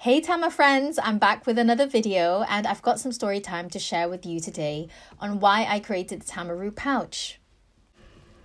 Hey Tama friends, I'm back with another video and I've got some story time to share with you today on why I created the Tamaroo Pouch.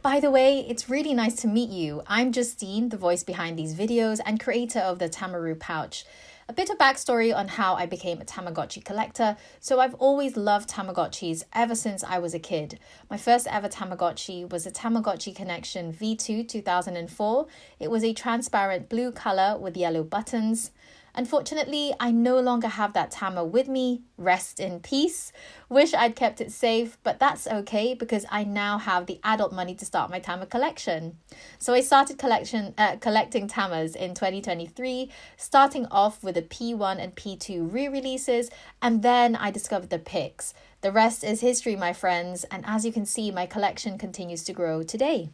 By the way, it's really nice to meet you. I'm Justine, the voice behind these videos and creator of the Tamaroo Pouch. A bit of backstory on how I became a Tamagotchi collector. So I've always loved Tamagotchis ever since I was a kid. My first ever Tamagotchi was a Tamagotchi Connection V2 2004. It was a transparent blue color with yellow buttons. Unfortunately, I no longer have that Tama with me. Rest in peace. Wish I'd kept it safe, but that's okay because I now have the adult money to start my Tama collection. So I started collecting Tamas in 2023, starting off with the P1 and P2 re-releases, and then I discovered the pics. The rest is history, my friends, and as you can see, my collection continues to grow today.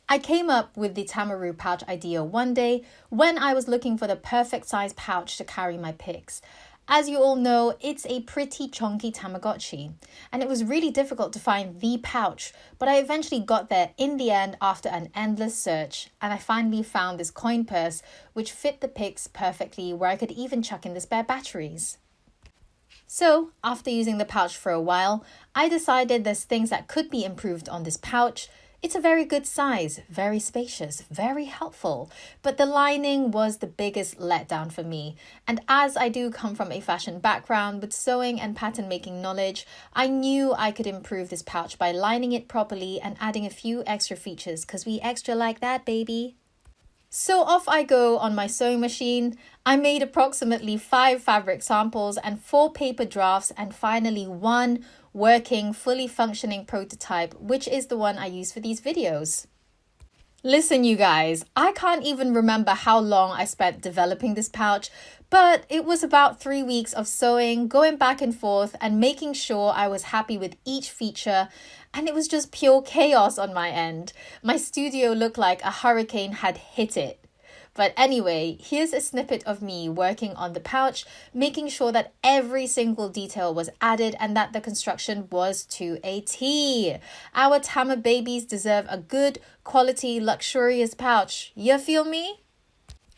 I came up with the Tamaroo pouch idea one day when I was looking for the perfect size pouch to carry my pics. As you all know, it's a pretty chunky Tamagotchi, and it was really difficult to find the pouch, but I eventually got there in the end after an endless search, and I finally found this coin purse which fit the pics perfectly, where I could even chuck in the spare batteries. So, after using the pouch for a while, I decided there's things that could be improved on this pouch. It's a very good size, very spacious, very helpful, but the lining was the biggest letdown for me. And as I do come from a fashion background with sewing and pattern making knowledge, I knew I could improve this pouch by lining it properly and adding a few extra features because we extra like that, baby. So off I go on my sewing machine. I made approximately 5 fabric samples and 4 paper drafts and finally one working, fully functioning prototype, which is the one I use for these videos. Listen, you guys, I can't even remember how long I spent developing this pouch, but it was about 3 weeks of sewing, going back and forth and making sure I was happy with each feature, and it was just pure chaos on my end. My studio looked like a hurricane had hit it. But anyway, here's a snippet of me working on the pouch, making sure that every single detail was added and that the construction was to a T. Our Tama babies deserve a good, quality, luxurious pouch. You feel me?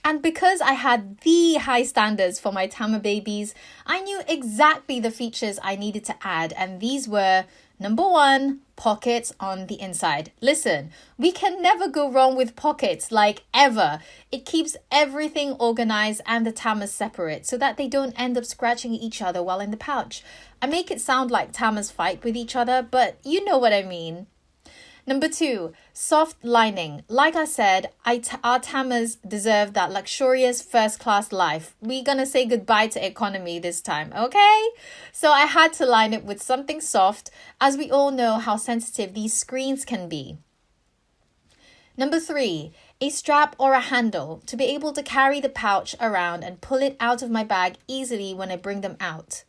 And because I had the high standards for my Tama babies, I knew exactly the features I needed to add, and these were: number 1, pockets on the inside. Listen, we can never go wrong with pockets, like ever. It keeps everything organized and the Tamas separate so that they don't end up scratching each other while in the pouch. I make it sound like Tamas fight with each other, but you know what I mean. Number 2, soft lining. Like I said, our Tamas deserve that luxurious first-class life. We're gonna say goodbye to economy this time, okay? So I had to line it with something soft, as we all know how sensitive these screens can be. Number 3, a strap or a handle to be able to carry the pouch around and pull it out of my bag easily when I bring them out.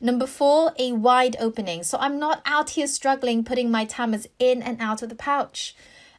Number 4, a wide opening, so I'm not out here struggling putting my Tamas in and out of the pouch.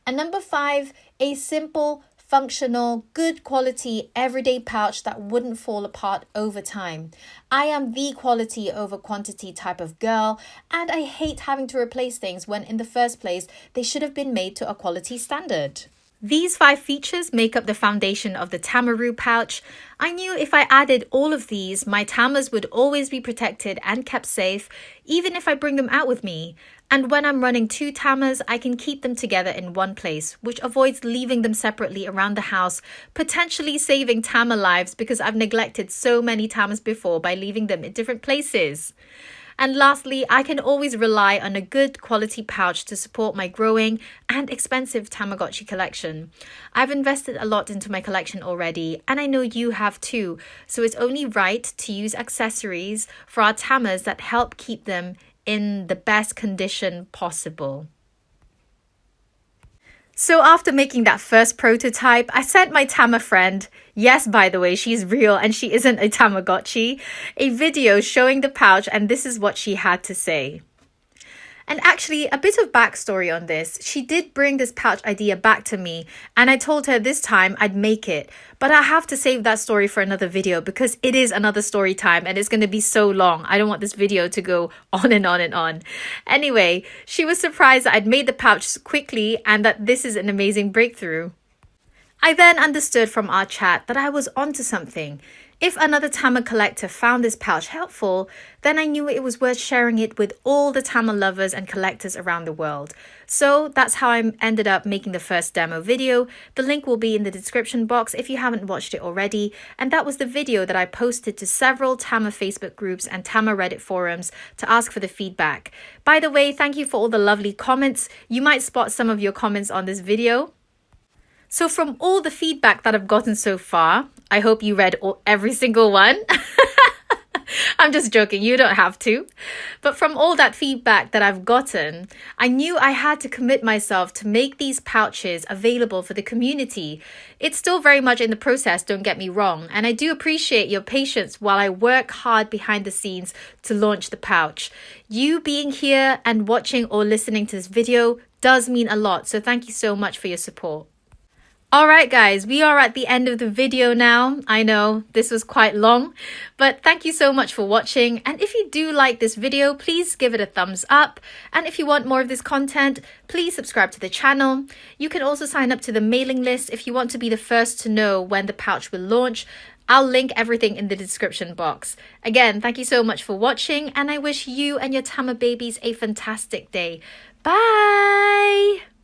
And number 5, a simple, functional, good quality, everyday pouch that wouldn't fall apart over time. I am the quality over quantity type of girl, and I hate having to replace things when in the first place they should have been made to a quality standard. These 5 features make up the foundation of the Tamaroo pouch. I knew if I added all of these, my Tamas would always be protected and kept safe, even if I bring them out with me. And when I'm running 2 Tamas, I can keep them together in one place, which avoids leaving them separately around the house, potentially saving Tama lives because I've neglected so many Tamas before by leaving them in different places. And lastly, I can always rely on a good quality pouch to support my growing and expensive Tamagotchi collection. I've invested a lot into my collection already, and I know you have too, so it's only right to use accessories for our Tamas that help keep them in the best condition possible. So after making that first prototype, I sent my Tama friend, yes, by the way, she's real and she isn't a Tamagotchi, a video showing the pouch, and this is what she had to say. And actually, a bit of backstory on this. She did bring this pouch idea back to me, and I told her this time I'd make it. But I have to save that story for another video because it is another story time and it's going to be so long. I don't want this video to go on and on and on. Anyway, she was surprised that I'd made the pouch quickly and that this is an amazing breakthrough. I then understood from our chat that I was onto something. If another Tama collector found this pouch helpful, then I knew it was worth sharing it with all the Tama lovers and collectors around the world. So that's how I ended up making the first demo video. The link will be in the description box if you haven't watched it already. And that was the video that I posted to several Tama Facebook groups and Tama Reddit forums to ask for the feedback. By the way, thank you for all the lovely comments. You might spot some of your comments on this video. So from all the feedback that I've gotten so far, I hope you read every single one. I'm just joking, you don't have to. But from all that feedback that I've gotten, I knew I had to commit myself to make these pouches available for the community. It's still very much in the process, don't get me wrong, and I do appreciate your patience while I work hard behind the scenes to launch the pouch. You being here and watching or listening to this video does mean a lot, so thank you so much for your support. Alright guys, we are at the end of the video now. I know this was quite long, but thank you so much for watching. And if you do like this video, please give it a thumbs up. And if you want more of this content, please subscribe to the channel. You can also sign up to the mailing list if you want to be the first to know when the pouch will launch. I'll link everything in the description box. Again, thank you so much for watching, and I wish you and your Tama babies a fantastic day. Bye!